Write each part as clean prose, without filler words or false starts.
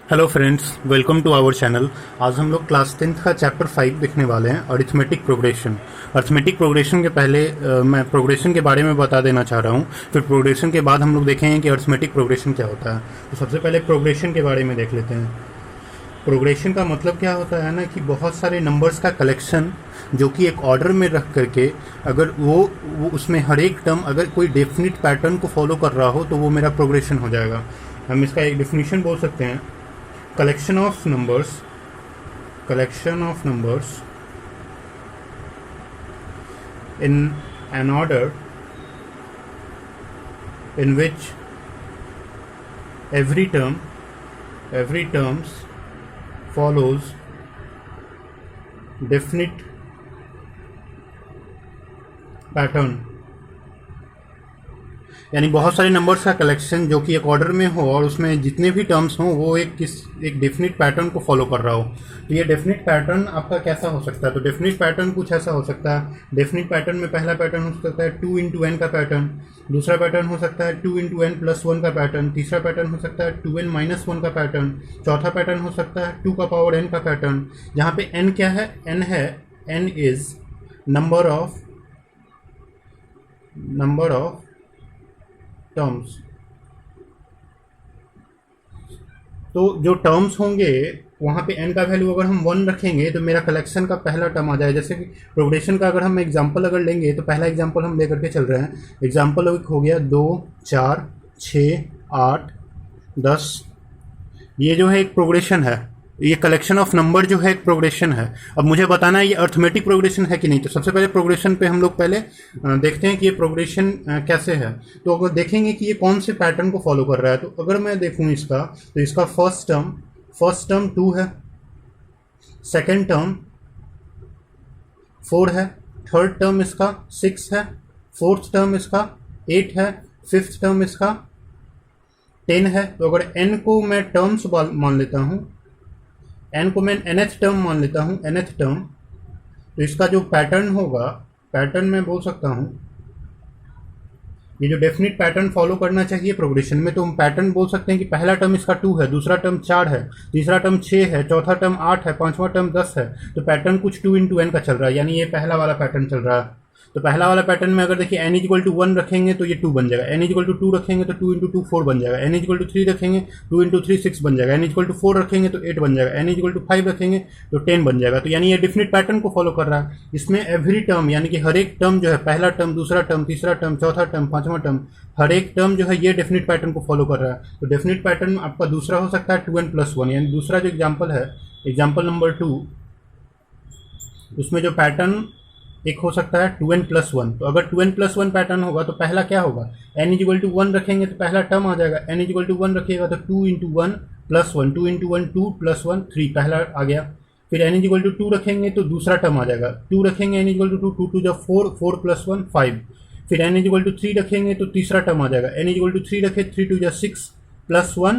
Hello friends, welcome to our channel. आज हम लोग क्लास 10th का चैप्टर 5 देखने वाले हैं, अरिथमेटिक प्रोग्रेशन। अरिथमेटिक प्रोग्रेशन के पहले मैं प्रोग्रेशन के बारे में बता देना चाह रहा हूँ, फिर प्रोग्रेशन के बाद हम लोग देखेंगे कि अरिथमेटिक प्रोग्रेशन क्या होता है। तो सबसे पहले प्रोग्रेशन के बारे में देख लेते हैं। प्रोग्रेशन का मतलब क्या होता है ना कि बहुत सारे नंबर्स का कलेक्शन जो कि एक ऑर्डर में रख करके अगर वो उसमें हर एक टर्म अगर कोई डेफिनिट पैटर्न को फॉलो कर रहा हो तो वो मेरा प्रोग्रेशन हो जाएगा। हम इसका एक डिफिनीशन बोल सकते हैं, collection of numbers in an order in which every terms follows definite pattern। यानी बहुत सारे नंबर्स का कलेक्शन जो कि एक ऑर्डर में हो और उसमें जितने भी टर्म्स हों वो एक डेफिनिट पैटर्न को फॉलो कर रहा हो। तो ये डेफिनिट पैटर्न आपका कैसा हो सकता है? तो डेफिनिट पैटर्न कुछ ऐसा हो सकता है। डेफिनिट पैटर्न में पहला पैटर्न हो सकता है 2 इंटू एन का पैटर्न, दूसरा पैटर्न हो सकता है 2 इंटू एन प्लस 1 का पैटर्न, तीसरा पैटर्न हो सकता है 2n माइनस 1 का पैटर्न, चौथा पैटर्न हो सकता है 2 का पावर n का पैटर्न। जहाँ पे n क्या है? n is number of terms. तो जो टर्म्स होंगे वहाँ पे n का वैल्यू अगर हम 1 रखेंगे तो मेरा कलेक्शन का पहला टर्म आ जाए। जैसे कि प्रोग्रेशन का अगर हम एग्जांपल अगर लेंगे तो पहला एग्जांपल हम लेकर के चल रहे हैं। एग्जांपल हो गया 2, 4, 6, 8, 10। ये जो है एक प्रोग्रेशन है, ये कलेक्शन ऑफ नंबर जो है एक प्रोग्रेशन है। अब मुझे बताना है ये अर्थमेटिक प्रोग्रेशन है कि नहीं। तो सबसे पहले प्रोग्रेशन पे हम लोग पहले देखते हैं कि ये प्रोग्रेशन कैसे है। तो अगर देखेंगे कि ये कौन से पैटर्न को फॉलो कर रहा है, तो अगर मैं देखूँ इसका, तो इसका फर्स्ट टर्म 2 है, सेकेंड टर्म 4 है, थर्ड टर्म इसका 6 है, फोर्थ टर्म इसका 8 है, फिफ्थ टर्म इसका 10 है। तो अगर n को मैं टर्म्स मान लेता हूँ, n को मैं nth टर्म मान लेता हूँ, nth टर्म, तो इसका जो पैटर्न होगा, पैटर्न मैं बोल सकता हूँ ये जो डेफिनिट पैटर्न फॉलो करना चाहिए प्रोग्रेशन में, तो हम पैटर्न बोल सकते हैं कि पहला टर्म इसका 2 है, दूसरा टर्म 4 है, तीसरा टर्म 6 है, चौथा टर्म 8 है, पांचवा टर्म 10 है। तो पैटर्न कुछ 2 इंटू एन का चल रहा है, यानी ये पहला वाला पैटर्न चल रहा है। तो पहला वाला पैटर्न में अगर देखिए n इक्वल टू 1 रखेंगे तो ये 2 बन जाएगा, n इक्वल टू 2 रखेंगे तो 2 इंटू 2 4 बन जाएगा, n इक्वल टू 3 रखेंगे 2 इंटू 3 6 बन जाएगा, n इक्वल टू 4 रखेंगे तो 8 बन जाएगा, n इक्वल टू 5 रखेंगे तो 10 बन जाएगा। तो यानी ये डिफिनिट पैटर्न को फॉलो कर रहा है। इसमें एवरी टर्म यानी कि हर एक टर्म जो है, पहला टर्म, दूसरा टर्म, तीसरा टर्म, चौथा टर्म, पांचवा टर्म, हर एक टर्म जो है ये डेफिनिट पैटर्न को फॉलो कर रहा है। तो डेफिनिट पैटर्न आपका दूसरा हो सकता है 2n प्लस 1, यानी दूसरा जो एग्जाम्पल है, एग्जाम्पल नंबर 2, उसमें जो पैटर्न एक हो सकता है 2n प्लस 1। तो अगर 2n प्लस 1 पैटर्न होगा तो पहला क्या होगा? n इक्वल टू 1 रखेंगे तो पहला टर्म आ जाएगा, n इक्वल टू 1 रखिएगा तो 2 इंटू 1 प्लस 1, 2 इंटू 1 2 प्लस 1 3, पहला आ गया। फिर n इक्वल टू 2 रखेंगे तो दूसरा टर्म आ जाएगा, 2 रखेंगे n equal to 2, 2 two 4, 4 plus 1 5। फिर n इक्वल टू 3 रखेंगे तो तीसरा टर्म आ जाएगा, n इक्वल टू 3 रखे 3 टू 6 प्लस 1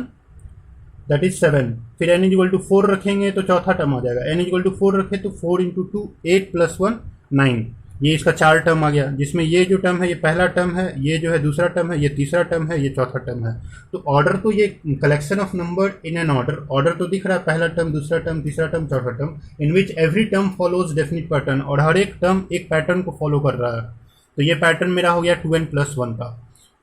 दैट इज 7। फिर n इक्वल टू 4 रखेंगे तो चौथा टर्म आ जाएगा, n इक्वल टू 4 रखे तो 4 इंटू 2 8 प्लस 1 9। ये इसका 4 टर्म आ गया, जिसमें ये जो टर्म है ये पहला टर्म है, ये जो है दूसरा टर्म है, ये तीसरा टर्म है, ये चौथा टर्म है। तो ऑर्डर तो ये collection of number in an order तो दिख रहा है, पहला टर्म, दूसरा टर्म, तीसरा टर्म, चौथा term, in which every term follows definite pattern, और हर एक टर्म एक पैटर्न को फॉलो कर रहा है। तो ये पैटर्न मेरा हो गया 2n प्लस 1 का।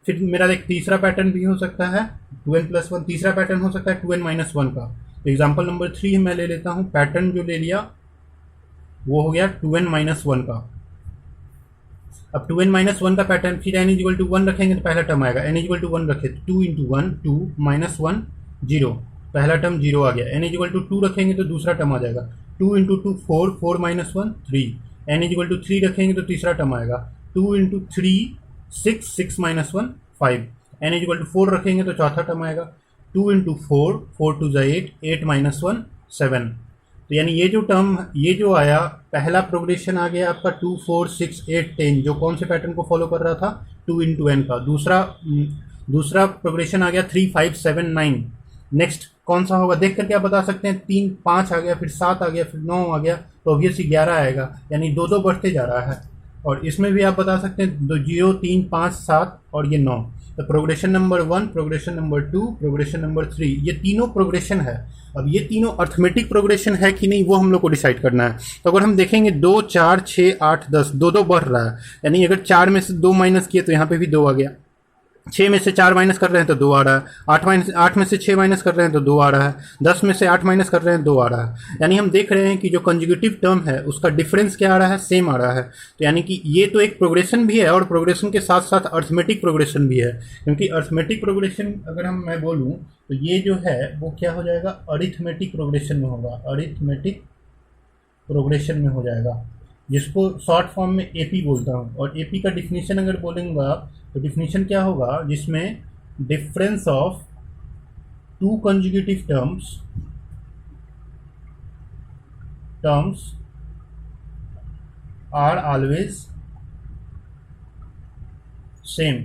फिर मेरा एक तीसरा पैटर्न भी हो सकता है 2n प्लस 1, तीसरा पैटर्न हो सकता है 2n माइनस 1 का। तो एग्जाम्पल नंबर 3 मैं ले लेता हूँ, पैटर्न जो ले लिया वो हो गया 2n माइनस 1 का। अब 2n माइनस 1 का पैटर्न, फिर n इक्वल टू 1 रखेंगे तो पहला टर्म आएगा, n इक्वल टू 1 रखे तो 2 इंटू 1 2 माइनस 1 0, पहला टर्म 0 आ गया। n इक्वल टू 2 रखेंगे तो दूसरा टर्म आ जाएगा, 2 into 2 4, 4 minus 1 3। n equal to 3 रखेंगे तो तीसरा टर्म आएगा, 2 into 3 6, 6 minus 1 5। n equal to 4 रखेंगे तो चौथा टर्म आएगा, 2 इंटू 4, 4 टू 8, 8 माइनस 1 7। तो यानी ये जो टर्म, ये जो आया, पहला प्रोग्रेशन आ गया आपका 2 4 6 8 10, जो कौन से पैटर्न को फॉलो कर रहा था? 2 इंटू एन का। दूसरा प्रोग्रेशन आ गया 3 5 7 9। नेक्स्ट कौन सा होगा देख करके आप बता सकते हैं? 3 5 आ गया, फिर 7 आ गया, फिर 9 आ गया, तो ऑब्वियसली 11 आएगा, यानी 2 2 बढ़ते जा रहा है। और इसमें भी आप बता सकते हैं 0 3 5 7 और ये 9। तो progression number 1, progression number 2, progression number 3, ये तीनों प्रोग्रेशन है। अब ये तीनों अर्थमेटिक प्रोग्रेशन है कि नहीं वो हम लोग को डिसाइड करना है। तो अगर हम देखेंगे 2, 4, 6, 8, 10, दो दो बढ़ रहा है, यानी अगर 4 में से 2 माइनस किए तो यहाँ पे भी 2 आ गया। 6 में से 4 माइनस कर रहे हैं तो 2 आ रहा है। 8 में से 6 माइनस कर रहे हैं तो 2 आ रहा है। 10 में से 8 माइनस कर रहे हैं 2 आ रहा है। यानी हम देख रहे हैं कि जो कंजुगेटिव टर्म है उसका डिफरेंस क्या आ रहा है, सेम आ रहा है। तो यानी कि ये तो एक प्रोग्रेशन भी है और प्रोग्रेशन के साथ साथ अर्थमेटिक प्रोग्रेशन भी है, क्योंकि अर्थमेटिक प्रोग्रेशन अगर मैं बोलूँ तो ये जो है वो क्या हो जाएगा, अरिथमेटिक प्रोग्रेशन में होगा, अरिथमेटिक प्रोग्रेशन में हो जाएगा, जिसको शॉर्ट फॉर्म में एपी बोलता हूँ। और एपी का डिफिनीशन अगर बोलेंगे तो डिफिनीशन क्या होगा, जिसमें difference of two consecutive terms are always same.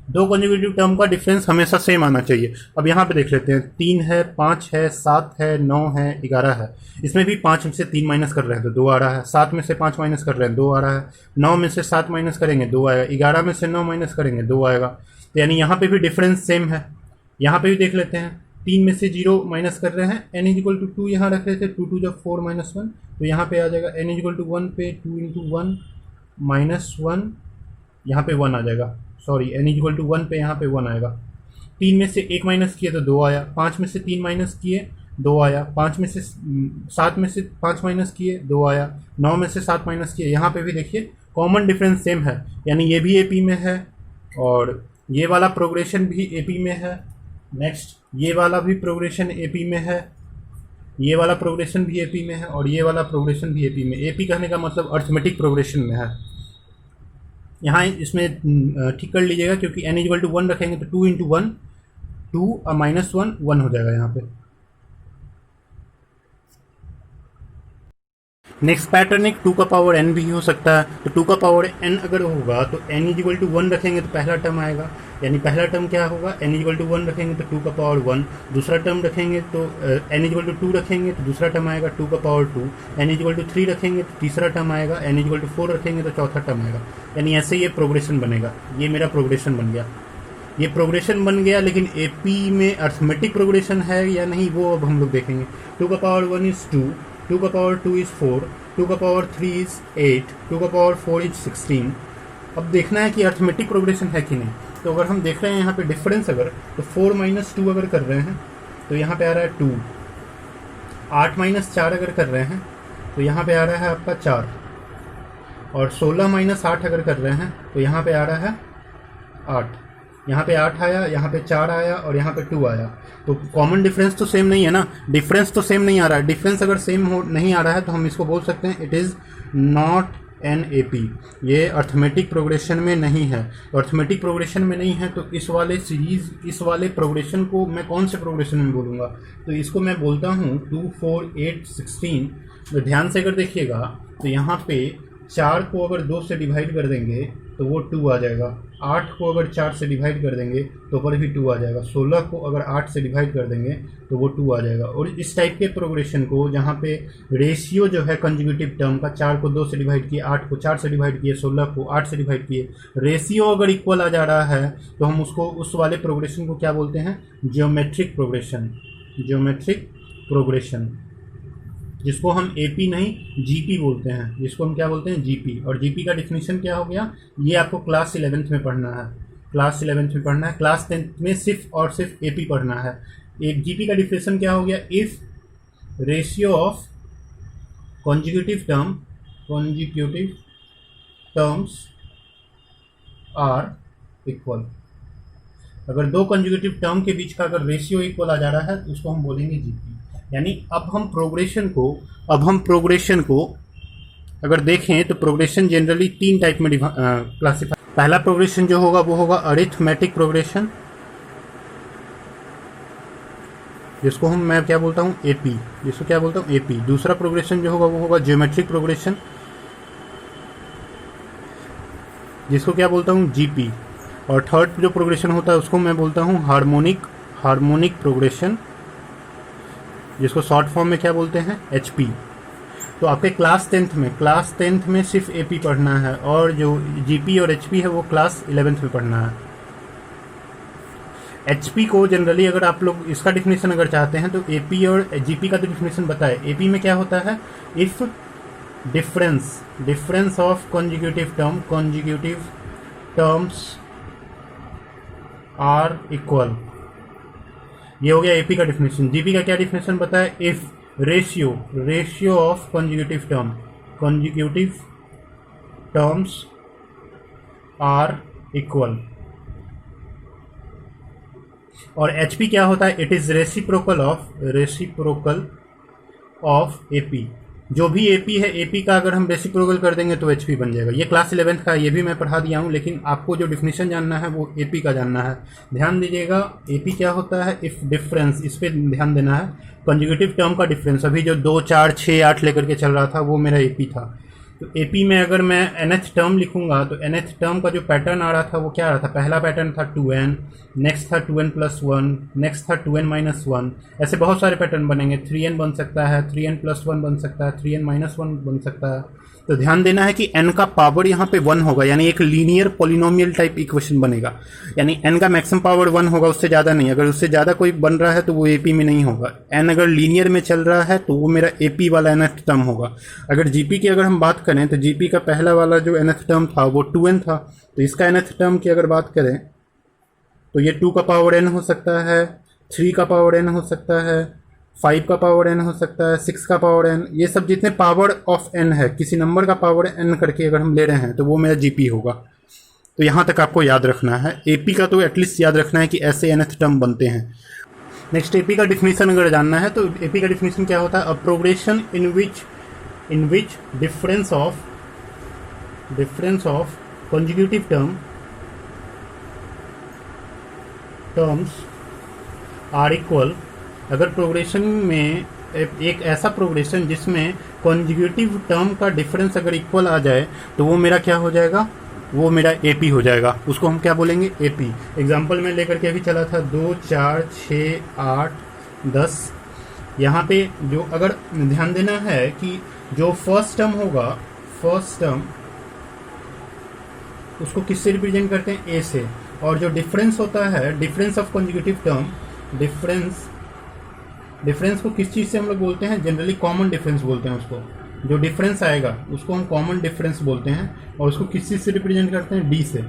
दो कंजुगेटिव टर्म का डिफरेंस हमेशा सेम आना चाहिए। अब यहाँ पे देख लेते हैं, 3 है, 5 है, 7 है, 9 है, 11 है। इसमें भी 5 में से 3 माइनस कर रहे हैं तो 2 आ रहा है। 7 में से 5 माइनस कर रहे हैं 2 आ रहा है। 9 में से 7 माइनस करेंगे 2 आएगा। 11 में से 9 माइनस करेंगे 2 आएगा। तो यानी यहाँ पे भी डिफरेंस सेम है। यहाँ पे भी देख लेते हैं, 3 में से 0 माइनस कर रहे हैं, n इक्वल टू 2 यहाँ रख रहे थे, 2 2 4 माइनस 1, तो यहाँ पे आ जाएगा n इक्वल टू 1 पे 2 इंटू 1 माइनस 1, यहाँ पे 1 आ जाएगा, सॉरी n इक्वल टू 1 पे यहाँ पे 1 आएगा। 3 में से 1 माइनस किए तो 2 आया। 5 में से 3 माइनस किए 2 आया। 5 में से 7 में से 5 माइनस किए 2 आया। 9 में से 7 माइनस किए, यहाँ पे भी देखिए कॉमन डिफरेंस सेम है, यानी ये भी एपी में है और ये वाला प्रोग्रेशन भी एपी में है। नेक्स्ट ये वाला भी प्रोग्रेशन एपी में है, ये वाला प्रोग्रेशन भी एपी में है और ये वाला प्रोग्रेशन भी एपी में। एपी कहने का मतलब अर्थमेटिक प्रोग्रेशन में है। यहाँ इसमें ठीक कर लीजिएगा, क्योंकि n इक्वल टू 1 रखेंगे तो 2 इंटू 1 2 और माइनस 1 1 हो जाएगा यहाँ पे। नेक्स्ट पैटर्न एक 2 का पावर n भी हो सकता है। तो 2 का पावर n अगर होगा तो n इक्वल टू 1 रखेंगे तो पहला टर्म आएगा, यानी पहला टर्म क्या होगा, n इक्वल टू 1 रखेंगे तो 2 का पावर 1। दूसरा टर्म रखेंगे तो n इक्वल टू 2 रखेंगे तो दूसरा टर्म आएगा 2 का पावर 2। n इक्वल टू 3 रखेंगे तो तीसरा टर्म आएगा। n इक्वल टू 4 रखेंगे तो चौथा टर्म आएगा। यानी ऐसे ये प्रोग्रेशन बनेगा। ये मेरा प्रोग्रेशन बन गया, ये प्रोग्रेशन बन गया। लेकिन एपी में अर्थमेटिक प्रोग्रेशन है या नहीं वो अब हम लोग देखेंगे। 2 का पावर 1 इज़ 2, 2 का पावर 2 इज़ 4, 2 का पावर 3 इज़ 8, 2 का पावर 4 इज़ 16। अब देखना है कि अर्थमेटिक प्रोग्रेशन है कि नहीं। तो अगर हम देख रहे हैं यहाँ पे डिफरेंस अगर, तो 4 माइनस 2 अगर कर रहे हैं तो यहाँ पे आ रहा है 2। 8 माइनस 4 अगर कर रहे हैं तो यहाँ पे आ रहा है आपका 4। और 16 माइनस 8 अगर कर रहे हैं तो यहाँ पे आ रहा है 8। यहाँ पे 8 आया, यहाँ पे 4 आया और यहाँ पे 2 आया। तो कॉमन डिफरेंस तो सेम नहीं है ना, डिफरेंस तो सेम नहीं आ रहा है। डिफरेंस अगर सेम हो नहीं आ रहा है तो हम इसको बोल सकते हैं it is not an A P, ये अर्थमेटिक प्रोग्रेशन में नहीं है। अर्थमेटिक प्रोग्रेशन में नहीं है तो इस वाले सीरीज़, इस वाले प्रोग्रेशन को मैं कौन से प्रोग्रेशन में बोलूँगा, तो इसको मैं बोलता हूँ 2 4 8 16। तो ध्यान से अगर देखिएगा तो यहाँ पे 4 को अगर 2 से डिवाइड कर देंगे तो वो 2 आ जाएगा। 8 को अगर 4 से डिवाइड कर देंगे तो पर भी 2 आ जाएगा। 16 को अगर 8 से डिवाइड कर देंगे तो वो 2 आ जाएगा। और इस टाइप के प्रोग्रेशन को जहाँ पे रेशियो जो है कंजुगेटिव टर्म का, 4 को 2 से डिवाइड किए, 8 को 4 से डिवाइड किए, 16 को 8 से डिवाइड किए, रेशियो अगर इक्वल आ जा रहा है तो हम उसको, उस वाले प्रोग्रेशन को क्या बोलते हैं, जियोमेट्रिक प्रोग्रेशन। जियोमेट्रिक प्रोग्रेशन, जिसको हम एपी नहीं जीपी बोलते हैं, जिसको हम क्या बोलते हैं, जीपी। और जीपी का डिफिनीशन क्या हो गया, ये आपको क्लास 11th में पढ़ना है, क्लास 11th में पढ़ना है। क्लास 10th में सिर्फ और सिर्फ एपी पढ़ना है। एक जीपी का डिफिनीशन क्या हो गया, if ratio of consecutive terms are equal. अगर दो कंजुगेटिव टर्म के बीच का अगर रेशियो इक्वल आ जा रहा है तो उसको हम बोलेंगे जीपी। यानी अब हम प्रोग्रेशन को अगर देखें तो प्रोग्रेशन जनरली 3 टाइप में क्लासिफाई। पहला प्रोग्रेशन जो होगा वो होगा अरिथमेटिक प्रोग्रेशन, जिसको मैं क्या बोलता हूँ, एपी, जिसको क्या बोलता हूँ, एपी। दूसरा प्रोग्रेशन जो होगा वो होगा ज्योमेट्रिक प्रोग्रेशन, जिसको क्या बोलता हूँ, जीपी। और थर्ड जो प्रोग्रेशन होता है उसको मैं बोलता हूँ हार्मोनिक प्रोग्रेशन, जिसको शॉर्ट फॉर्म में क्या बोलते हैं, एचपी। तो आपके क्लास 10th में सिर्फ एपी पढ़ना है, और जो जीपी और एचपी है वो क्लास 11th में पढ़ना है। एचपी को जनरली अगर आप लोग इसका डिफिनेशन अगर चाहते हैं तो एपी और जीपी का तो डिफिनेशन बताए। एपी में क्या होता है, if difference of consecutive terms are equal, ये हो गया एपी का डिफिनेशन। जीपी का क्या डिफिनेशन बताए, if ratio of consecutive terms are equal. और एचपी क्या होता है, it is reciprocal of AP. जो भी एपी है, एपी का अगर हम रेसिप्रोकल कर देंगे तो एचपी बन जाएगा। ये क्लास 11th का, ये भी मैं पढ़ा दिया हूँ, लेकिन आपको जो डिफिनेशन जानना है वो एपी का जानना है। ध्यान दीजिएगा, एपी क्या होता है, इफ डिफरेंस, इस पर ध्यान देना है। कॉन्जुगेटिव टर्म का डिफरेंस, अभी जो 2, 4, 6, 8 लेकर के चल रहा था वो मेरा एपी था। तो एपी में अगर मैं nth टर्म लिखूंगा तो nth टर्म का जो पैटर्न आ रहा था वो क्या आ रहा था, पहला पैटर्न था 2n, नेक्स्ट था 2n+1, नेक्स्ट था 2n-1, ऐसे बहुत सारे पैटर्न बनेंगे। 3n बन सकता है, 3n+1 बन सकता है, 3n-1 बन सकता है। तो ध्यान देना है कि n का पावर यहाँ पे 1 होगा, यानी एक लीनियर पॉलिनोमियल टाइप इक्वेशन बनेगा, यानी n का मैक्सिमम पावर 1 होगा, उससे ज़्यादा नहीं। अगर उससे ज़्यादा कोई बन रहा है तो वो एपी में नहीं होगा। n अगर लीनियर में चल रहा है तो वो मेरा एपी वाला nth टर्म होगा। अगर जीपी की अगर हम बात करें तो जीपी का पहला वाला जो nth टर्म था वो 2n था, तो इसका nth टर्म की अगर बात करें तो ये 2 का पावर n हो सकता है, 3 का पावर n हो सकता है, 5 का पावर n हो सकता है, 6 का पावर n, ये सब जितने पावर ऑफ n है, किसी नंबर का पावर n करके अगर हम ले रहे हैं तो वो मेरा जीपी होगा। तो यहाँ तक आपको याद रखना है। एपी का तो एटलीस्ट याद रखना है कि ऐसे nth टर्म बनते हैं। नेक्स्ट एपी का डिफिनेशन अगर जानना है तो एपी का डिफिनेशन क्या होता है, a progression in which difference of conjugative terms are equal. अगर प्रोग्रेशन में एक ऐसा प्रोग्रेशन जिसमें कॉन्जुगेटिव टर्म का डिफरेंस अगर इक्वल आ जाए तो वो मेरा क्या हो जाएगा, वो मेरा एपी हो जाएगा। उसको हम क्या बोलेंगे, एपी। एग्जांपल में लेकर के अभी चला था 2, 4, 6, 8, 10। यहाँ पे जो अगर ध्यान देना है कि जो फर्स्ट टर्म होगा, फर्स्ट टर्म उसको किससे रिप्रेजेंट करते हैं, ए से। और जो डिफरेंस होता है, difference of conjugative term, difference को किस चीज़ से हम लोग बोलते हैं, जनरली कॉमन डिफरेंस बोलते हैं उसको। जो डिफरेंस आएगा उसको हम कॉमन डिफरेंस बोलते हैं, और उसको किस चीज़ से रिप्रेजेंट करते हैं, डी से।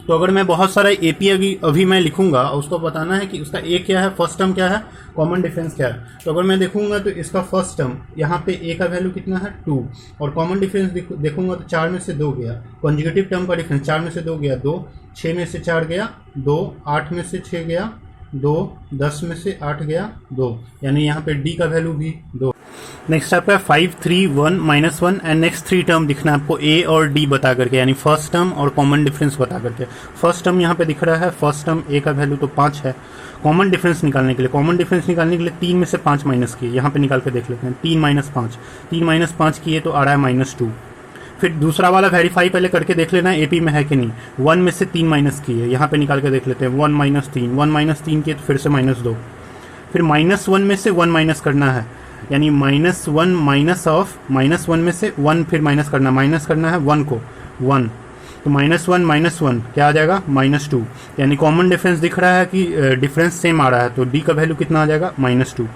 तो अगर मैं बहुत सारा एपी अभी मैं लिखूंगा, उसको बताना है कि उसका ए क्या है, फर्स्ट टर्म क्या है, कॉमन डिफरेंस क्या है। तो अगर मैं देखूंगा तो इसका फर्स्ट टर्म यहाँ पे ए का वैल्यू कितना है, 2, और कॉमन डिफरेंस देखूंगा तो 4 में से 2 गया। कॉन्जुगेटिव टर्म का डिफरेंस 4 में से 2 गया 2, 6 में से 4 गया 2, 8 में से 6 गया 2, 10 में से 8 गया 2, यानी यहाँ पे डी का वैल्यू भी 2। नेक्स्ट आपका 5, 3, 1, -1 एंड नेक्स्ट 3 टर्म दिखना है आपको ए और डी बता करके, यानी फर्स्ट टर्म और कॉमन डिफरेंस बता करके। फर्स्ट टर्म यहाँ पे दिख रहा है, फर्स्ट टर्म ए का वैल्यू तो 5 है। कॉमन डिफरेंस निकालने के लिए 3 में से 5 माइनस किए, यहाँ पे निकाल के देख लेते हैं। 3 - 5, 3 - 5 किए तो आ रहा है -2। फिर दूसरा वाला वेरीफाई पहले करके देख लेना है एपी में है कि नहीं। 1 में से 3 माइनस किए, यहाँ पे निकाल के देख लेते हैं। 1 - 3, 1 - 3 किए तो फिर से -2। फिर -1 में से 1 माइनस करना है, यानी -1 माइनस ऑफ -1 में से 1 फिर माइनस करना है 1 को 1, तो -1 क्या आ जाएगा, -2। यानी कॉमन डिफरेंस दिख रहा है कि डिफरेंस सेम आ रहा है, तो डी का वैल्यू कितना आ जाएगा, -2।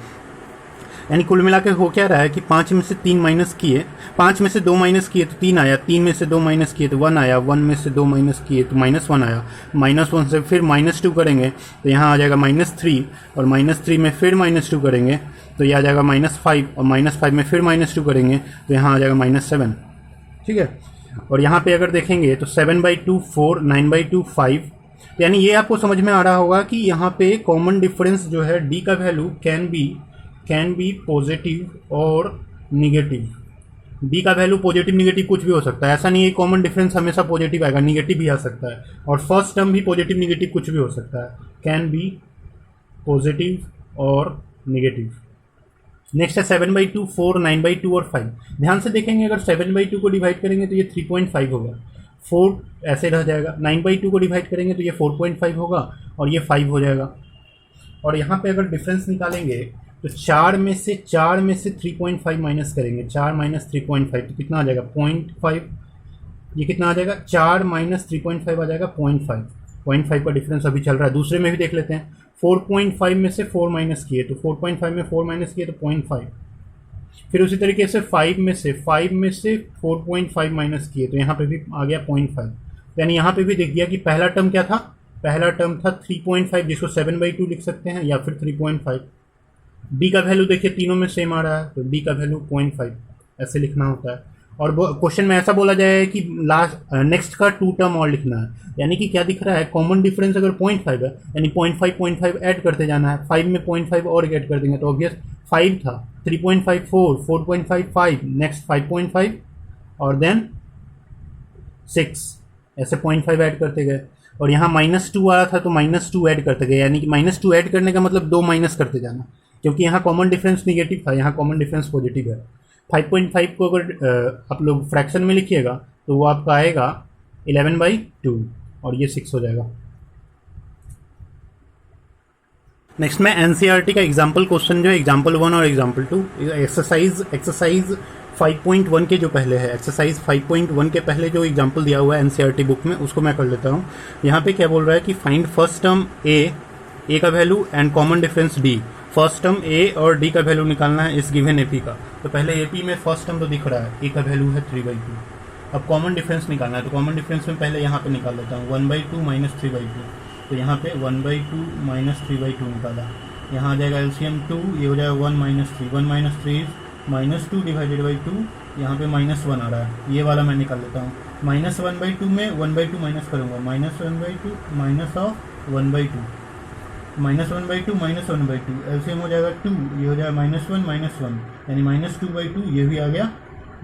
यानी कुल मिला के हो क्या रहा है कि 5 में से 3 माइनस किए, 5 में से 2 माइनस किए तो 3 आया, 3 में से 2 माइनस किए तो 1 आया, 1 में से 2 माइनस किए तो -1 आया, -1 से फिर -2 करेंगे तो यहाँ आ जाएगा -3, और -3 में फिर -2 करेंगे तो यह आ जाएगा -5, और -5 में फिर -2 करेंगे तो यहाँ आ जाएगा -7। ठीक है, और यहाँ पे अगर देखेंगे तो 7/2 4, 9/2 5, यानी ये आपको समझ में आ रहा होगा कि यहाँ पे कॉमन डिफरेंस जो है डी का वैल्यू कैन बी पॉजिटिव और निगेटिव। डी का वैल्यू पॉजिटिव निगेटिव कुछ भी हो सकता है, ऐसा नहीं है कॉमन डिफरेंस हमेशा पॉजिटिव आएगा, निगेटिव भी आ सकता है, और फर्स्ट टर्म भी पॉजिटिव निगेटिव कुछ भी हो सकता है, कैन बी पॉजिटिव और निगेटिव। नेक्स्ट है 7/2 4, 9/2 और 5। ध्यान से देखेंगे, अगर 7/2 को डिवाइड करेंगे तो ये 3.5 होगा, 4 ऐसे रह जाएगा। 9/2 को डिवाइड करेंगे तो ये 4.5 होगा और ये 5 हो जाएगा। और यहाँ पे अगर डिफरेंस निकालेंगे तो 4 में से 3.5 माइनस करेंगे, 4 माइनस 3.5 तो कितना आ जाएगा 0.5। ये कितना आ जाएगा 4 माइनस 3.5 आ जाएगा 0.5। 0.5 का डिफरेंस अभी चल रहा है। दूसरे में भी देख लेते हैं। 4.5 में से 4 माइनस किए तो 4.5 में 4 माइनस किए तो 0.5। फिर उसी तरीके से 5 में से 4.5 माइनस किए तो यहाँ पे भी आ गया 0.5। यानी यहाँ पे भी देख गया कि पहला टर्म क्या था, पहला टर्म था 3.5 जिसको 7/2 लिख सकते हैं या फिर 3.5। डी का वैल्यू देखिए तीनों में सेम आ रहा है तो डी का वैल्यू 0.5 ऐसे लिखना होता है। और क्वेश्चन में ऐसा बोला जाए कि लास्ट नेक्स्ट का 2 टर्म और लिखना है, यानी कि क्या दिख रहा है कॉमन डिफरेंस अगर 0.5 है यानी 0.5 ऐड करते जाना है। 5 में 0.5 और ऐड कर देंगे तो ऑब्वियस 5 था, 3.5 4, 4.5 5, नेक्स्ट 5.5 और देन 6, ऐसे 0.5 ऐड करते गए। और यहाँ -2 आ रहा था तो -2 ऐड करते गए, यानी कि -2 ऐड करने का मतलब 2 माइनस करते जाना, क्योंकि यहाँ कॉमन डिफरेंस निगेटिव था, यहाँ कॉमन डिफरेंस पॉजिटिव है। 5.5 को अगर आप लोग फ्रैक्शन में लिखिएगा तो वो आपका आएगा 11/2 और ये 6 हो जाएगा। नेक्स्ट में एनसीईआरटी का एग्जाम्पल क्वेश्चन जो है एग्जाम्पल 1 और एग्जाम्पल 2, एक्सरसाइज 5.1 के जो पहले है, एक्सरसाइज 5.1 के पहले जो एग्जाम्पल दिया हुआ है एनसीईआरटी बुक में उसको मैं कर लेता हूँ। यहाँ पे क्या बोल रहा है कि फाइंड फर्स्ट टर्म ए का value and common difference D. First term A और डी का वैल्यू निकालना है इस गिवन एपी का। तो पहले एपी में फर्स्ट टर्म तो दिख रहा है, ए का वैल्यू है 3/2। अब कॉमन डिफरेंस निकालना है तो कॉमन डिफरेंस में पहले यहाँ पे निकाल लेता हूँ 1/2 माइनस 3/2। तो यहाँ पे 1/2 माइनस 3/2 निकाला, यहाँ आ जाएगा एलसीएम 2, ये हो जाएगा 1 माइनस 3, 1 माइनस 3 -2 डिवाइडेड बाई 2, यहाँ पे -1 आ रहा है, ये वाला मैं निकाल लेता हूँ। -1/2 में 1/2 माइनस करूँगा, -1/2 माइनस ऑफ 1/2, -1/2 माइनस 1/2, एलसीएम हो जाएगा 2, ये हो जाएगा -1 यानी -2/2, ये भी आ गया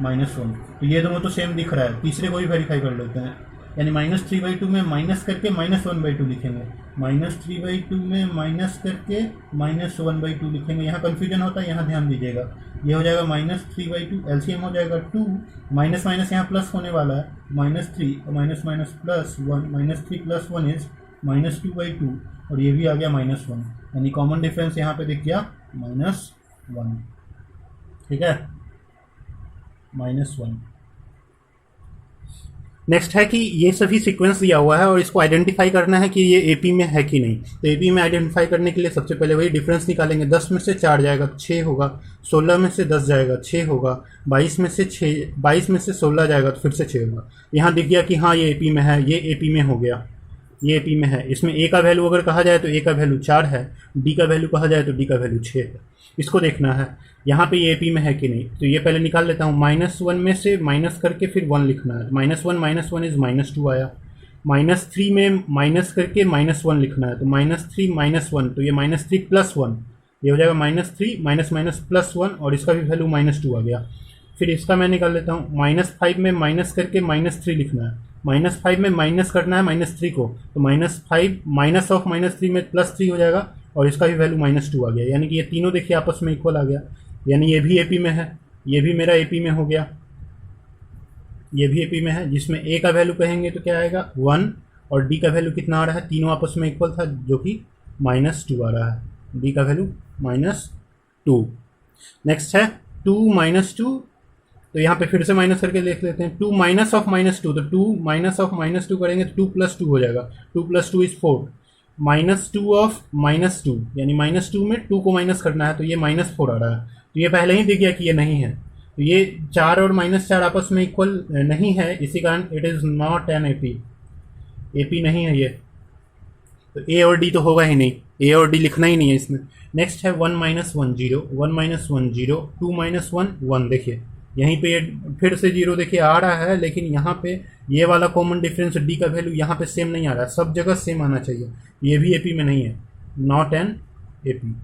-1। तो ये दोनों तो सेम दिख रहा है। तीसरे को भी वेरीफाई कर लेते हैं, यानी -3/2 में माइनस करके -1/2 लिखेंगे, -3/2 में माइनस करके -1/2 लिखेंगे। यहाँ कन्फ्यूजन होता है, यहाँ ध्यान दीजिएगा। ये हो जाएगा -3/2, एलसीएम हो जाएगा 2, माइनस माइनस यहाँ प्लस होने वाला है, -3 माइनस माइनस प्लस 1, -3 + 1 इज -2/2 और ये भी आ गया -1, यानी कॉमन डिफरेंस यहाँ पे दिख गया -1। ठीक है, -1। नेक्स्ट है कि ये सभी सीक्वेंस दिया हुआ है और इसको आइडेंटिफाई करना है कि ये एपी में है कि नहीं। तो एपी में आइडेंटिफाई करने के लिए सबसे पहले वही डिफरेंस निकालेंगे। 10 में से 4 जाएगा 6 होगा, 16 में से 10 जाएगा 6 होगा, 22 में से 16 जाएगा तो फिर से 6 होगा। यहाँ दिख गया कि हाँ ये एपी में है, ये एपी में हो गया, ये एपी में है। इसमें ए का वैल्यू अगर कहा जाए तो ए का वैल्यू 4 है, डी का वैल्यू कहा जाए तो डी का वैल्यू 6 है। इसको देखना है यहाँ पे ये एपी में है कि नहीं। तो ये पहले निकाल लेता हूँ, -1 में से माइनस करके फिर 1 लिखना है। -1 माइनस 1 इज -2 आया, -3 में माइनस करके -1 लिखना है तो -3 माइनस 1, तो ये -3 + 1, ये हो जाएगा -3 माइनस माइनस +1 और इसका भी वैल्यू -2 आ गया। फिर इसका मैं निकाल लेता हूँ, -5 में माइनस करके -3 लिखना है, -5 में माइनस करना है -3 को, तो -5 माइनस ऑफ -3 में +3 हो जाएगा और इसका भी वैल्यू -2 आ गया। यानी कि ये तीनों देखिए आपस में इक्वल आ गया, यानी ये भी एपी में है, ये भी मेरा एपी में हो गया, ये भी एपी में है। जिसमें ए का वैल्यू कहेंगे तो क्या आएगा 1 और डी का वैल्यू कितना आ रहा है, तीनों आपस में इक्वल था जो कि -2 आ रहा है, डी का वैल्यू -2। नेक्स्ट है 2 -2, तो यहाँ पे फिर से माइनस करके देख लेते हैं। 2 माइनस ऑफ -2, तो 2 माइनस ऑफ -2 करेंगे तो 2 + 2 हो जाएगा, 2 + 2 इज 4, -2 ऑफ -2 यानी -2 में 2 को माइनस करना है तो ये -4 आ रहा है। तो ये पहले ही दिख गया कि ये नहीं है, तो ये 4 और -4 आपस में इक्वल नहीं है, इसी कारण it is not an AP, AP नहीं है ये। तो ए और डी तो होगा ही नहीं, ए और डी लिखना ही नहीं है इसमें। नेक्स्ट है 1 - 1 0, 1 - 1 0, 2 - 1 1, देखिए यहीं पे फिर से 0 देखिए आ रहा है, लेकिन यहाँ पे ये वाला कॉमन डिफरेंस डी का वैल्यू यहाँ पे सेम नहीं आ रहा है, सब जगह सेम आना चाहिए। ये भी एपी में नहीं है, नॉट एन एपी।